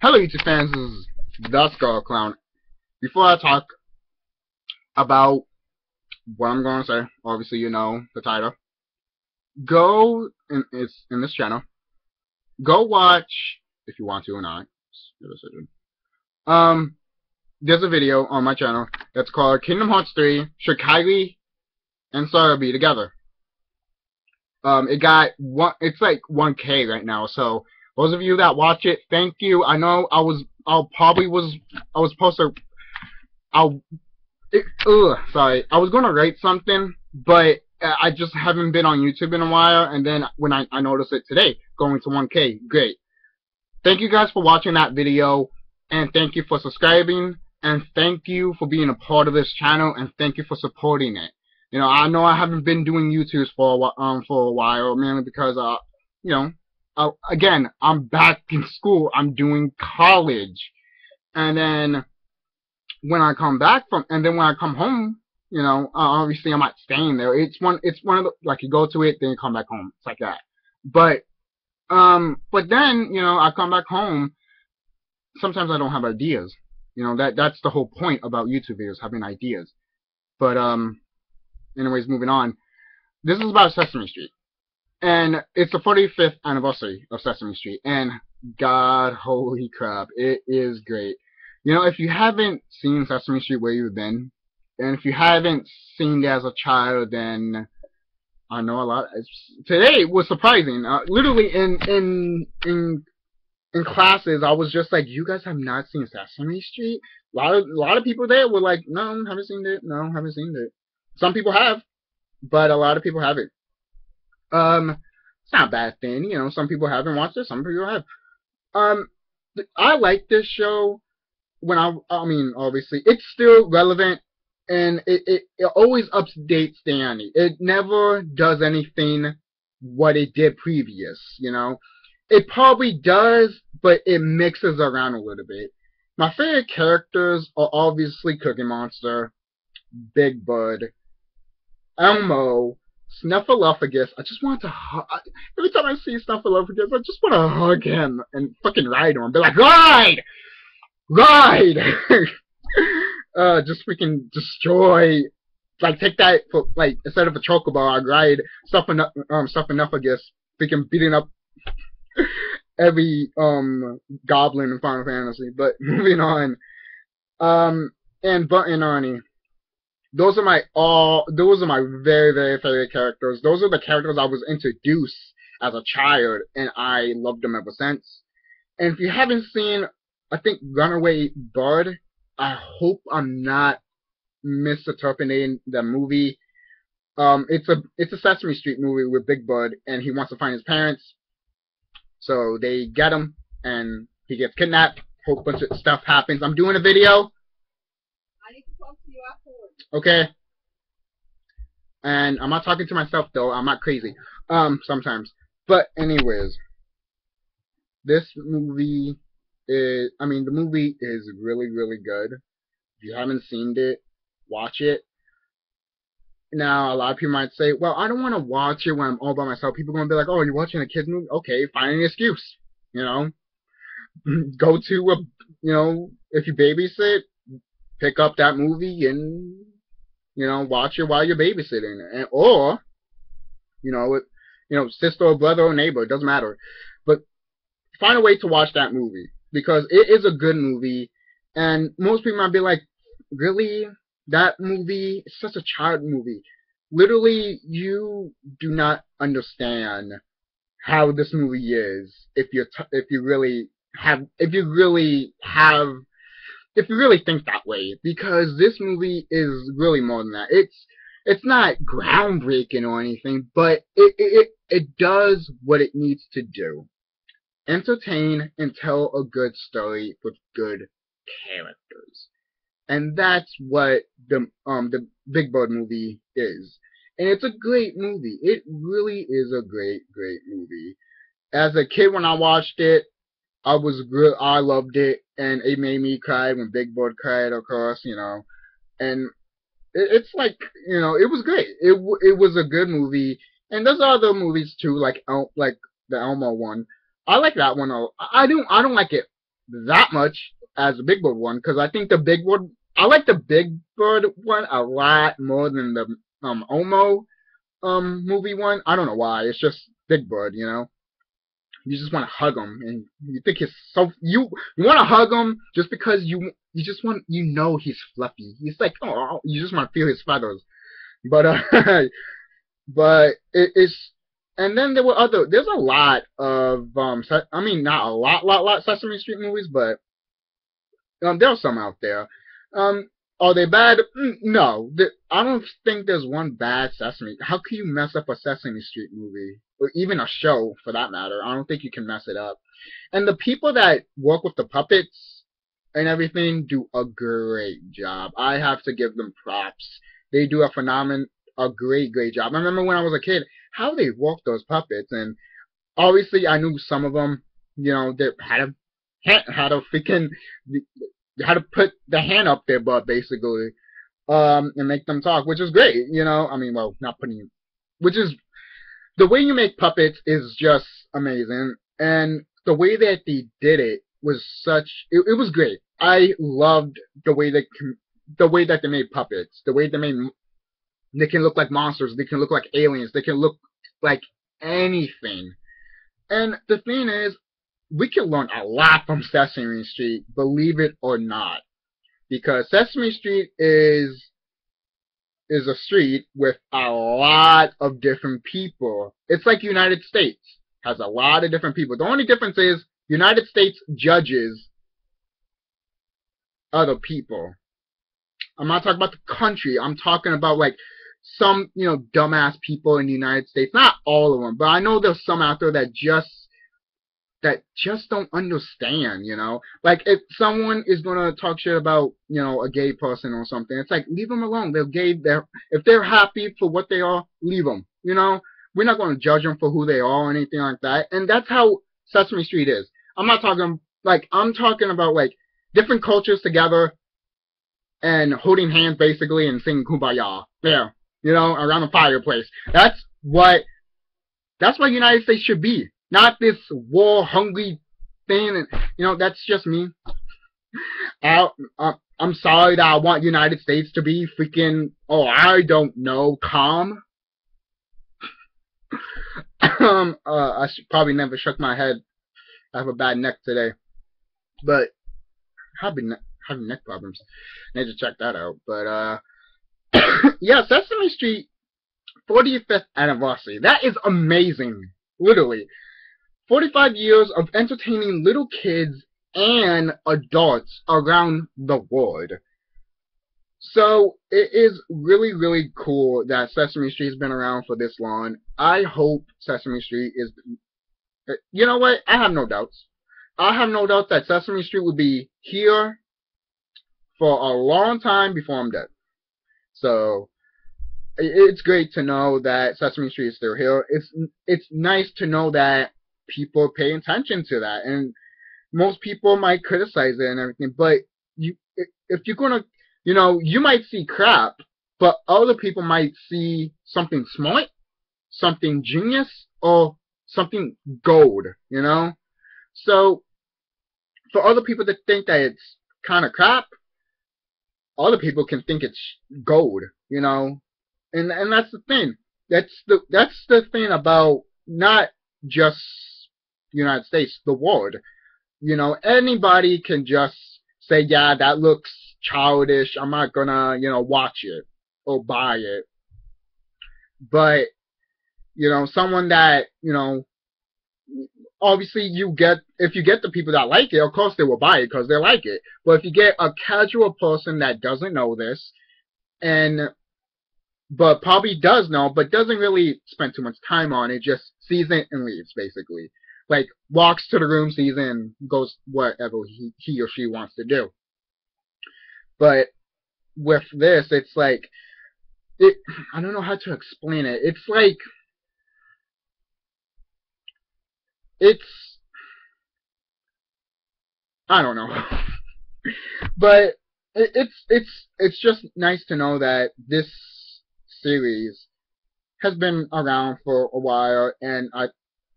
Hello YouTube fans, this is the Skull Clown. Before I talk about what I'm going to say, obviously you know the title. Go, it's in this channel, go watch, if you want to or not, your decision. There's a video on my channel that's called Kingdom Hearts 3, Should Kylie and Sora Be Together? It got it's like 1K right now, so those of you that watch it, thank you. I know I was supposed to, sorry, I was gonna write something, but I just haven't been on YouTube in a while, and then when I noticed it today, going to 1K, great. Thank you guys for watching that video, and thank you for subscribing, and thank you for being a part of this channel, and thank you for supporting it. You know I haven't been doing YouTubes for a while, mainly because you know, again, I'm back in school. I'm doing college, and then when I come home, you know, obviously I'm not staying there. It's one of the, like, you go to it, then you come back home. It's like that. But then, you know, I come back home. Sometimes I don't have ideas. You know, that's the whole point about YouTube videos, having ideas. But anyways, moving on. This is about Sesame Street. And it's the 45th anniversary of Sesame Street, and God, holy crap, it is great. You know, if you haven't seen Sesame Street, where you've been, and if you haven't seen it as a child, then I know a lot. Today was surprising. Literally in classes, I was just like, "You guys have not seen Sesame Street?" A lot of people there were like, "No, haven't seen it. No, haven't seen it." Some people have, but a lot of people haven't. It's not a bad thing, you know. Some people haven't watched it, some people have. I like this show. I mean, obviously, it's still relevant, and it always updates Danny. It never does anything what it did previous, you know. It probably does, but it mixes around a little bit. My favorite characters are obviously Cookie Monster, Big Bird, Elmo, Snuffleupagus. I just want to every time I see Snuffleupagus, I just want to hug him and fucking ride him and be like, ride! Ride! Just freaking destroy, like, take that, for, like, instead of a chocobo, I'd ride Snuffleupagus, freaking beating up every, goblin in Final Fantasy. But, moving on, and Bert and Ernie. Those are my very, very favorite characters. Those are the characters I was introduced as a child, and I loved them ever since. And if you haven't seen, I think, Runaway Bird, I hope I'm not misinterpreting the movie. It's a Sesame Street movie with Big Bird, and he wants to find his parents. So they get him, and he gets kidnapped. A whole bunch of stuff happens. I'm doing a video. I need to talk to you afterwards. Okay. And I'm not talking to myself, though. I'm not crazy. Sometimes. But anyways, this movie is, the movie is really, really good. If you haven't seen it, watch it. Now, a lot of people might say, well, I don't want to watch it when I'm all by myself. People are going to be like, oh, you're watching a kid's movie? Okay, find an excuse. You know? Go to a, you know, if you babysit, pick up that movie and, you know, watch it while you're babysitting, and or, you know, sister or brother or neighbor, it doesn't matter, but find a way to watch that movie, because it is a good movie. And most people might be like, really, that movie? It's such a child movie. Literally, you do not understand how this movie is if you really think that way, because this movie is really more than that. It's not groundbreaking or anything, but it does what it needs to do. Entertain and tell a good story with good characters. And that's what the Big Bird movie is. And it's a great movie. It really is a great, great movie. As a kid, when I watched it, I loved it, and it made me cry when Big Bird cried, of course, you know. And it's like, you know, it was great. It was a good movie. And there's other movies too, like the Elmo one. I like that one. I don't like it that much as the Big Bird one, because I think the Big Bird, I like the Big Bird one a lot more than the Omo movie one. I don't know why. It's just Big Bird, you know. You just want to hug him, and you think he's so you want to hug him just because you just want, you know, he's fluffy. He's like, oh, you just want to feel his feathers. But but it's, and then there's a lot of I mean, not a lot Sesame Street movies, but there's some out there. Are they bad? No, I don't think there's one bad Sesame. How can you mess up a Sesame Street movie, or even a show for that matter? I don't think you can mess it up. And the people that work with the puppets and everything do a great job. I have to give them props. They do a great job. I remember when I was a kid, how they worked those puppets, and obviously I knew some of them, you know, they had a freaking, had to put the hand up their butt basically, and make them talk, which is great, you know. I mean, well, not putting, which is, the way you make puppets is just amazing, and the way that they did it was it was great. I loved the way that they made puppets, the way they can look like monsters, they can look like aliens, they can look like anything. And the thing is, we can learn a lot from Sesame Street, believe it or not, because Sesame Street is a street with a lot of different people. It's like United States has a lot of different people. The only difference is United States judges other people. I'm not talking about the country. I'm talking about like some, you know, dumbass people in the United States. Not all of them, but I know there's some out there that just don't understand, you know. Like, if someone is gonna talk shit about, you know, a gay person or something, it's like, leave them alone. They're gay. If they're happy for what they are, leave them. You know, we're not gonna judge them for who they are or anything like that. And that's how Sesame Street is. I'm talking about like different cultures together and holding hands basically and singing Kumbaya there, you know, around the fireplace. That's what United States should be. Not this war-hungry thing, and, you know, that's just me. I'm sorry that I want United States to be freaking, oh, I don't know, calm. I should probably never shook my head. I have a bad neck today. But, having neck problems. Need to check that out. But, yeah, Sesame Street 45th anniversary. That is amazing. Literally. 45 years of entertaining little kids and adults around the world. So it is really, really cool that Sesame Street has been around for this long. I hope Sesame Street is, you know what? I have no doubts. I have no doubt that Sesame Street will be here for a long time before I'm dead. So it's great to know that Sesame Street is still here. It's nice to know that people pay attention to that, and most people might criticize it and everything, but if you're gonna, you know, you might see crap, but other people might see something smart, something genius, or something gold, you know. So for other people to think that it's kind of crap, other people can think it's gold, you know. And that's the thing. That's the thing about not just United States, the world. You know, anybody can just say, yeah, that looks childish, I'm not gonna, you know, watch it or buy it. But, you know, someone that, you know, obviously if you get the people that like it, of course they will buy it because they like it. But if you get a casual person that doesn't know this, but probably does know, but doesn't really spend too much time on it, just sees it and leaves, basically. Like, walks to the room, sees it, and goes whatever he or she wants to do. But with this, it's like, I don't know how to explain it. It's like, I don't know. But it's just nice to know that this series has been around for a while, and I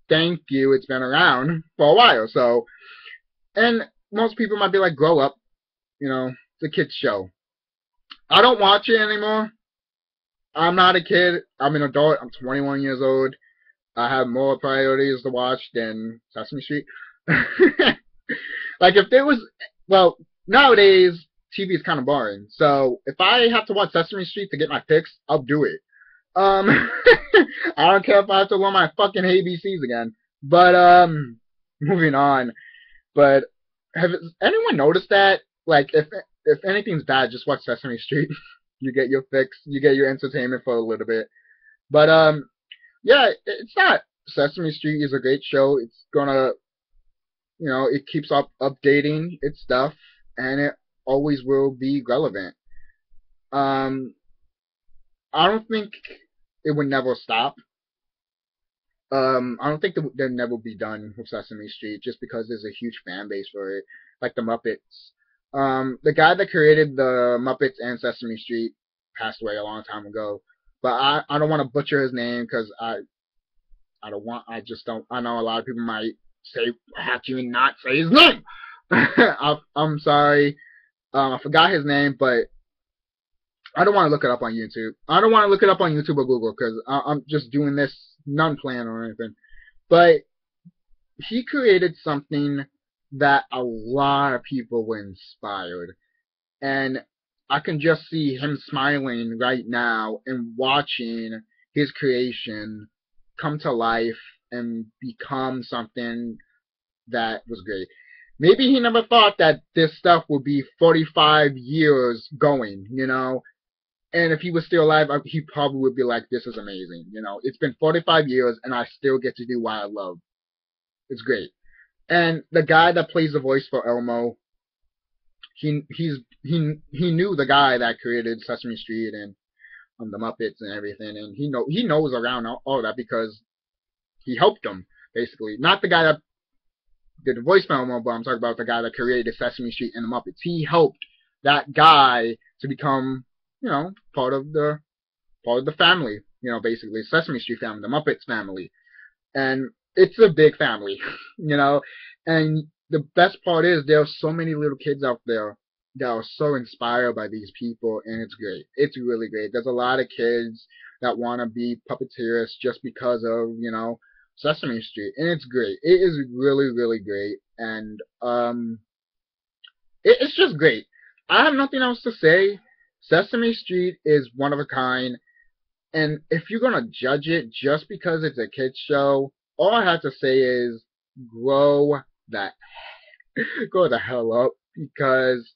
thank you, it's been around for a while. So, and most people might be like, grow up, it's a kid's show. I don't watch it anymore. I'm not a kid. I'm an adult. I'm 21 years old. I have more priorities to watch than Sesame Street. Like if there was, well, nowadays TV is kind of boring. So if I have to watch Sesame Street to get my fix, I'll do it. I don't care if I have to learn my fucking ABCs again. But moving on. But have anyone noticed that? Like if anything's bad, just watch Sesame Street. You get your fix. You get your entertainment for a little bit. But yeah, it's not. Sesame Street is a great show. It's gonna, it keeps up updating its stuff, and it always will be relevant. Um, I don't think it would never stop. I don't think they'll never be done with Sesame Street just because there's a huge fan base for it, like the Muppets. The guy that created the Muppets and Sesame Street passed away a long time ago, but I don't want to butcher his name because I just don't. I know a lot of people might say, "How can you not say his name?" I'm sorry. I forgot his name, but I don't want to look it up on YouTube. I don't want to look it up on YouTube or Google because I'm just doing this non-planned or anything. But he created something that a lot of people were inspired. And I can just see him smiling right now and watching his creation come to life and become something that was great. Maybe he never thought that this stuff would be 45 years going, And if he was still alive, he probably would be like, this is amazing. It's been 45 years and I still get to do what I love. It's great. And the guy that plays the voice for Elmo, he knew the guy that created Sesame Street and the Muppets and everything, and he knows around all that because he helped them basically. Not the guy that did the voice for Elmo, but I'm talking about the guy that created Sesame Street and the Muppets. He helped that guy to become, part of the family. Basically Sesame Street family, the Muppets family, and it's a big family, And the best part is there are so many little kids out there that are so inspired by these people, and it's great. It's really great. There's a lot of kids that want to be puppeteers just because of, Sesame Street, and it's great. It is really, really great, and it's just great. I have nothing else to say. Sesame Street is one of a kind, and if you're gonna judge it just because it's a kids show, all I have to say is grow that go the hell up, because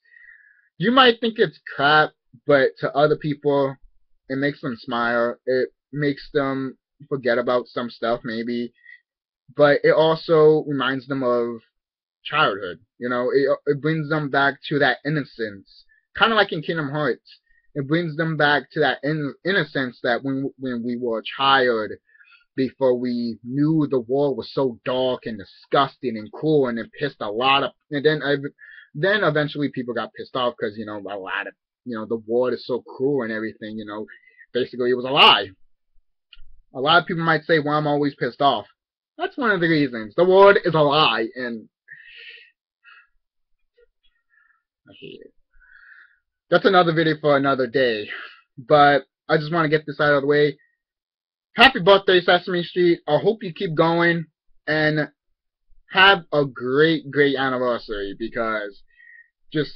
you might think it's crap, but to other people, it makes them smile. It makes them forget about some stuff, maybe. But it also reminds them of childhood. It brings them back to that innocence. Kind of like in Kingdom Hearts. It brings them back to that innocence that when we were a child, before we knew the world was so dark and disgusting and cruel, and it pissed a lot of, and then eventually people got pissed off because a lot of the world is so cruel and everything. Basically it was a lie. A lot of people might say, well, I'm always pissed off. That's one of the reasons. The world is a lie, and I hate it. That's another video for another day, but I just want to get this out of the way. Happy birthday, Sesame Street. I hope you keep going and have a great, great anniversary, because just,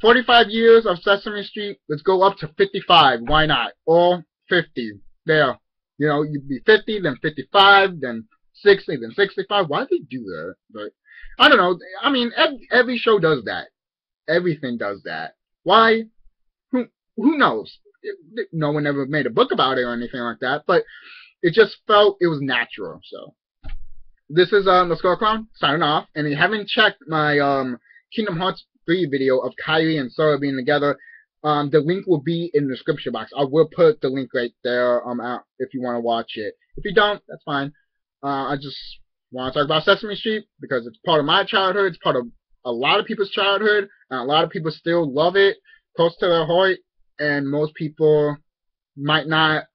45 years of Sesame Street, let's go up to 55. Why not? Or 50. There. You'd be 50, then 55, then 60, then 65. Why do they do that? But I don't know. I mean, every show does that. Everything does that. Why? Who knows? No one ever made a book about it or anything like that, but it just felt it was natural. So this is the Skull Clown signing off, and if you haven't checked my Kingdom Hearts 3 video of Kylie and Sora being together, the link will be in the description box. I will put the link right there out if you want to watch it. If you don't, that's fine. I just want to talk about Sesame Street because it's part of my childhood. It's part of a lot of people's childhood, and a lot of people still love it, close to their heart. And most people might not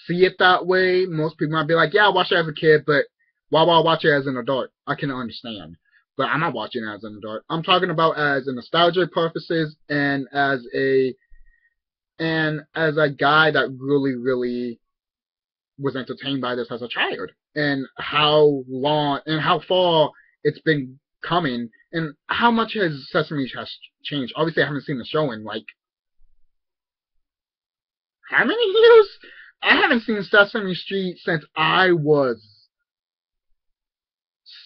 see it that way. Most people might be like, yeah, I watched it as a kid, but why would I watch it as an adult? I can understand. but I'm not watching it as an adult. I'm talking about as a nostalgia purposes and as a guy that really was entertained by this as a child, and how long and how far it's been coming, and how much has Sesame has changed. Obviously, I haven't seen the show in like how many years? I haven't seen Sesame Street since I was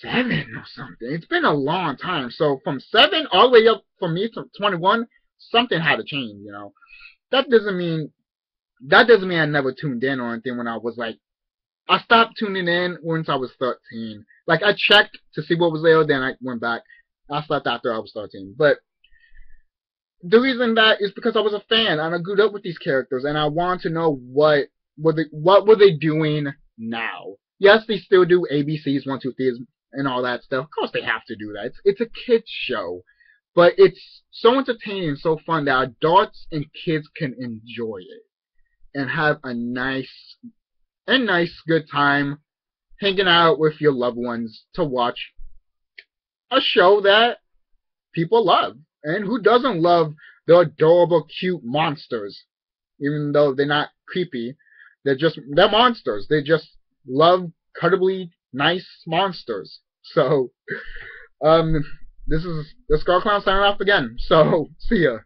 7 or something. It's been a long time. So from 7 all the way up for me to 21, something had to change. That doesn't mean I never tuned in or anything when I was like. I stopped tuning in once I was 13. Like I checked to see what was there, then I went back. I stopped after I was 13. But the reason that is because I was a fan and I grew up with these characters and I want to know what were they doing now. Yes, they still do ABCs, 1, 2, 3, and all that stuff. Of course, they have to do that. It's a kids show, but it's so entertaining and so fun that adults and kids can enjoy it and have a nice good time hanging out with your loved ones to watch a show that people love. And who doesn't love the adorable, cute monsters? Even though they're not creepy, they're monsters. They just love cuddly, nice monsters. So, this is the Skull Clown signing off again. So, see ya.